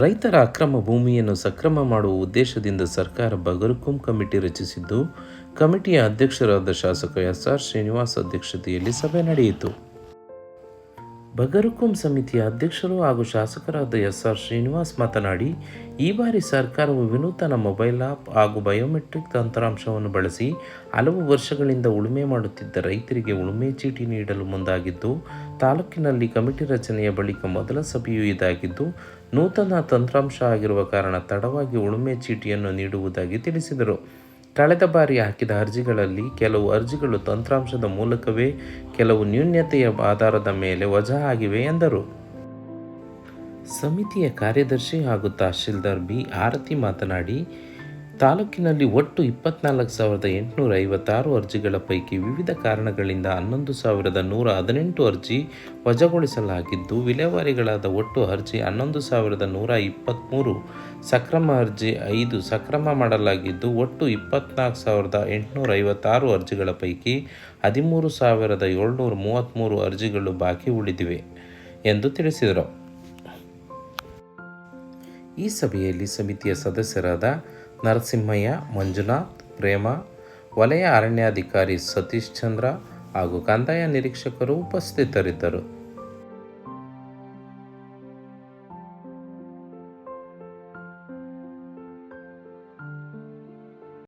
ರೈತರ ಅಕ್ರಮ ಭೂಮಿಯನ್ನು ಸಕ್ರಮ ಮಾಡುವ ಉದ್ದೇಶದಿಂದ ಸರ್ಕಾರ ಬಗರುಕುಂ ಕಮಿಟಿ ರಚಿಸಿದ್ದು, ಕಮಿಟಿಯ ಅಧ್ಯಕ್ಷರಾದ ಶಾಸಕ ಎಸ್.ಆರ್. ಶ್ರೀನಿವಾಸ್ ಅಧ್ಯಕ್ಷತೆಯಲ್ಲಿ ಸಭೆ ನಡೆಯಿತು. ಬಗರುಕುಂ ಸಮಿತಿಯ ಅಧ್ಯಕ್ಷರು ಹಾಗೂ ಶಾಸಕರಾದ ಎಸ್.ಆರ್. ಶ್ರೀನಿವಾಸ್ ಮಾತನಾಡಿ, ಈ ಬಾರಿ ಸರ್ಕಾರವು ವಿನೂತನ ಮೊಬೈಲ್ ಆ್ಯಪ್ ಹಾಗೂ ಬಯೋಮೆಟ್ರಿಕ್ ತಂತ್ರಾಂಶವನ್ನು ಬಳಸಿ ಹಲವು ವರ್ಷಗಳಿಂದ ಉಳುಮೆ ಮಾಡುತ್ತಿದ್ದ ರೈತರಿಗೆ ಉಳುಮೆ ಚೀಟಿ ನೀಡಲು ಮುಂದಾಗಿದ್ದು, ತಾಲೂಕಿನಲ್ಲಿ ಕಮಿಟಿ ರಚನೆಯ ಬಳಿಕ ಮೊದಲ ಸಭೆಯೂ ಇದಾಗಿದ್ದು, ನೂತನ ತಂತ್ರಾಂಶ ಆಗಿರುವ ಕಾರಣ ತಡವಾಗಿ ಉಳುಮೆ ಚೀಟಿಯನ್ನು ನೀಡುವುದಾಗಿ ತಿಳಿಸಿದರು. ಕಳೆದ ಬಾರಿ ಹಾಕಿದ ಅರ್ಜಿಗಳಲ್ಲಿ ಕೆಲವು ಅರ್ಜಿಗಳು ತಂತ್ರಾಂಶದ ಮೂಲಕವೇ, ಕೆಲವು ನ್ಯೂನತೆಯ ಆಧಾರದ ಮೇಲೆ ವಜಾ ಆಗಿವೆ ಎಂದರು. ಸಮಿತಿಯ ಕಾರ್ಯದರ್ಶಿ ಹಾಗೂ ತಹಶೀಲ್ದಾರ್ ಬಿ. ಆರತಿ ಮಾತನಾಡಿ, ತಾಲೂಕಿನಲ್ಲಿ ಒಟ್ಟು 24,856 ಅರ್ಜಿಗಳ ಪೈಕಿ ವಿವಿಧ ಕಾರಣಗಳಿಂದ 11,118 ಅರ್ಜಿ ವಜಾಗೊಳಿಸಲಾಗಿದ್ದು, ವಿಲೇವಾರಿಗಳಾದ ಒಟ್ಟು ಅರ್ಜಿ 11,123, ಸಕ್ರಮ ಅರ್ಜಿ 5 ಸಕ್ರಮ ಮಾಡಲಾಗಿದ್ದು, ಒಟ್ಟು 24,856 ಅರ್ಜಿಗಳ ಪೈಕಿ 13,733 ಅರ್ಜಿಗಳು ಬಾಕಿ ಉಳಿದಿವೆ ಎಂದು ತಿಳಿಸಿದರು. ಈ ಸಭೆಯಲ್ಲಿ ಸಮಿತಿಯ ಸದಸ್ಯರಾದ ನರಸಿಂಹಯ್ಯ, ಮಂಜುನಾಥ್, ಪ್ರೇಮ, ವಲಯ ಅರಣ್ಯಾಧಿಕಾರಿ ಸತೀಶ್ ಚಂದ್ರ ಹಾಗೂ ಕಂದಾಯ ನಿರೀಕ್ಷಕರು ಉಪಸ್ಥಿತರಿದ್ದರು.